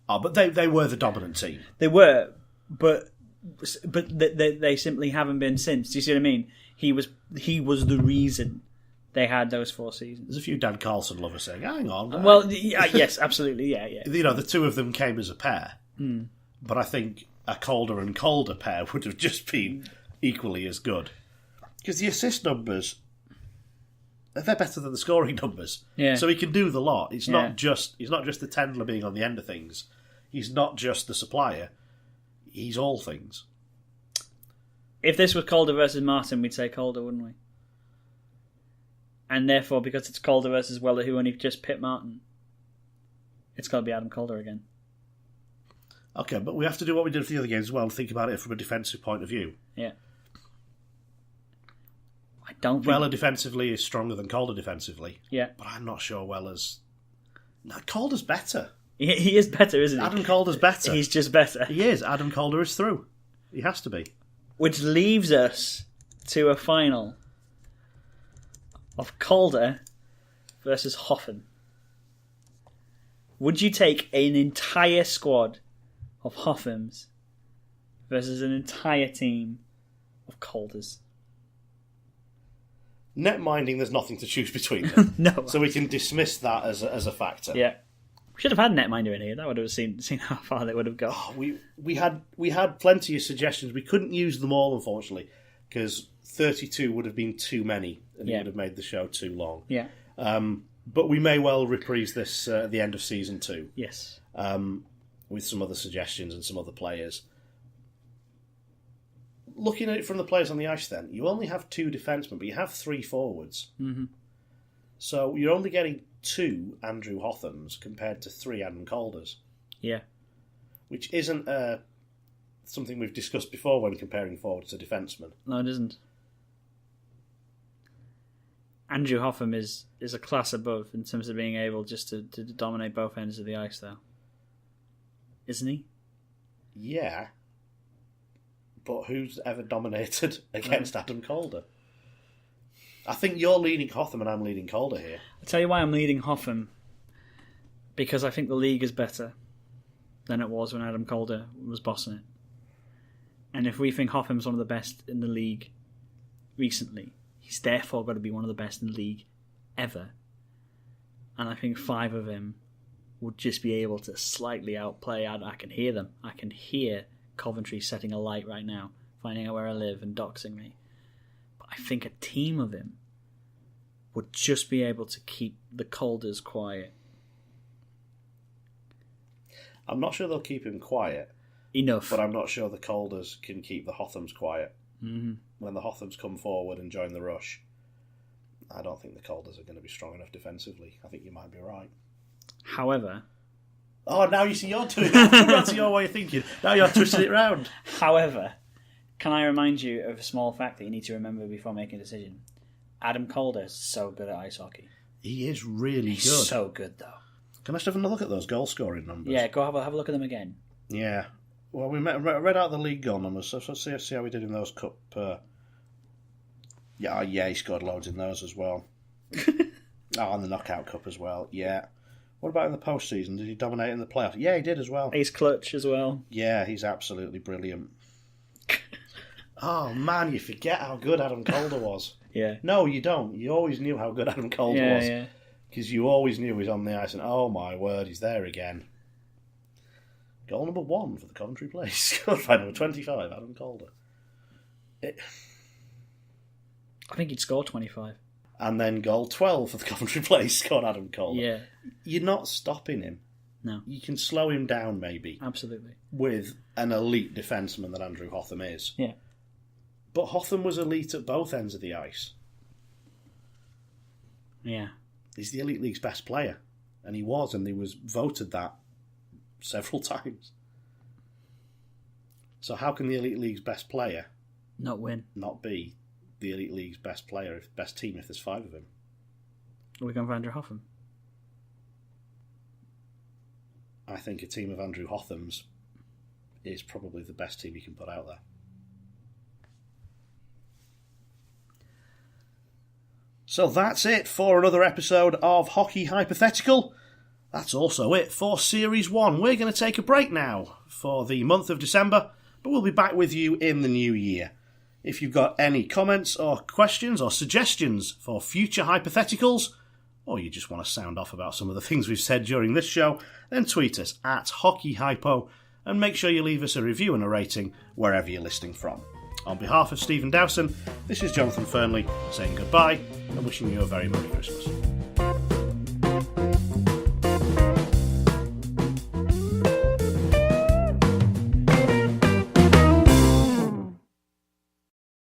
Oh, but they were the dominant team. They were, but they simply haven't been since. Do you see what I mean? He was the reason they had those 4 seasons. There's a few Dan Carlson lovers saying, hang on. Well, yes, absolutely, yeah. The two of them came as a pair. But I think a Calder and Calder pair would have just been equally as good. Because the assist numbers, they're better than the scoring numbers. Yeah. So he can do the lot. He's not just the Tendler being on the end of things. He's not just the supplier. He's all things. If this was Calder versus Martin, we'd say Calder, wouldn't we? And therefore, because it's Calder versus Weller, who only just pipped Martin, it's got to be Adam Calder again. Okay, but we have to do what we did for the other games as well and think about it from a defensive point of view. Yeah. I don't think... Weller defensively is stronger than Calder defensively. Yeah. But I'm not sure Weller's... No, Calder's better. He is better, isn't he? Adam Calder's better. He's just better. He is. Adam Calder is through. He has to be. Which leaves us to a final of Calder versus Hoffen. Would you take an entire squad of Hoffens versus an entire team of Calders? Net minding, there's nothing to choose between them. No. So we can dismiss that as a factor. Yeah. We should have had Netminder in here. That would have seen how far they would have gone. Oh, we had plenty of suggestions. We couldn't use them all, unfortunately, because 32 would have been too many, and it would have made the show too long. Yeah. But we may well reprise this at the end of season 2. Yes. With some other suggestions and some other players. Looking at it from the players on the ice, then you only have 2 defensemen, but you have 3 forwards. Mm-hmm. So you're only getting 2 Andrew Hothams compared to 3 Adam Calders. Yeah. Which isn't something we've discussed before when comparing forwards to defensemen. No, it isn't. Andrew Hoffman is a class above in terms of being able just to dominate both ends of the ice, though. Isn't he? Yeah. But who's ever dominated against Adam Calder? I think you're leading Hotham and I'm leading Calder here. I'll tell you why I'm leading Hoffman. Because I think the league is better than it was when Adam Calder was bossing it. And if we think Hoffman's one of the best in the league recently, he's therefore got to be one of the best in the league ever. And I think 5 of him would just be able to slightly outplay. I can hear them. I can hear Coventry setting a light right now, finding out where I live and doxing me. But I think a team of him would just be able to keep the Calders quiet. I'm not sure they'll keep him quiet. Enough. But I'm not sure the Calders can keep the Hothams quiet. Mm-hmm. When the Hothams come forward and join the rush, I don't think the Calders are going to be strong enough defensively. I think you might be right. However... Oh, now you see you're doing it. That's your way of thinking. Now you're twisting it round. However, can I remind you of a small fact that you need to remember before making a decision? Adam Calder is so good at ice hockey. He is really He's good. so good, though. Can I just have a look at those goal scoring numbers? Yeah, go have a look at them again. Yeah. Well, we read out the league goal numbers, so let's see how we did in those cup. Yeah, he scored loads in those as well. And the knockout cup as well. Yeah. What about in the postseason? Did he dominate in the playoffs? Yeah, he did as well. He's clutch as well. Yeah, he's absolutely brilliant. Oh man, you forget how good Adam Calder was. Yeah. No, you don't. You always knew how good Adam Calder was. Yeah. Because you always knew he was on the ice, and oh my word, he's there again. Goal number 1 for the Coventry Place. Scored by number 25, Adam Calder. I think he'd score 25. And then goal 12 for the Coventry Place, scored Adam Calder. Yeah. You're not stopping him. No. You can slow him down, maybe. Absolutely. With an elite defenseman that Andrew Hotham is. Yeah. But Hotham was elite at both ends of the ice. Yeah. He's the Elite League's best player. And he was voted that several times. So how can the Elite League's best player not be the Elite League's best player, best team, if there's 5 of him? Are we going for Andrew Hotham? I think a team of Andrew Hothams is probably the best team you can put out there. So that's it for another episode of Hockey Hypothetical. That's also it for Series 1. We're going to take a break now for the month of December, but we'll be back with you in the new year. If you've got any comments or questions or suggestions for future hypotheticals, or you just want to sound off about some of the things we've said during this show, then tweet us at HockeyHypo and make sure you leave us a review and a rating wherever you're listening from. On behalf of Stephen Dowson, this is Jonathan Fernley saying goodbye and wishing you a very Merry Christmas.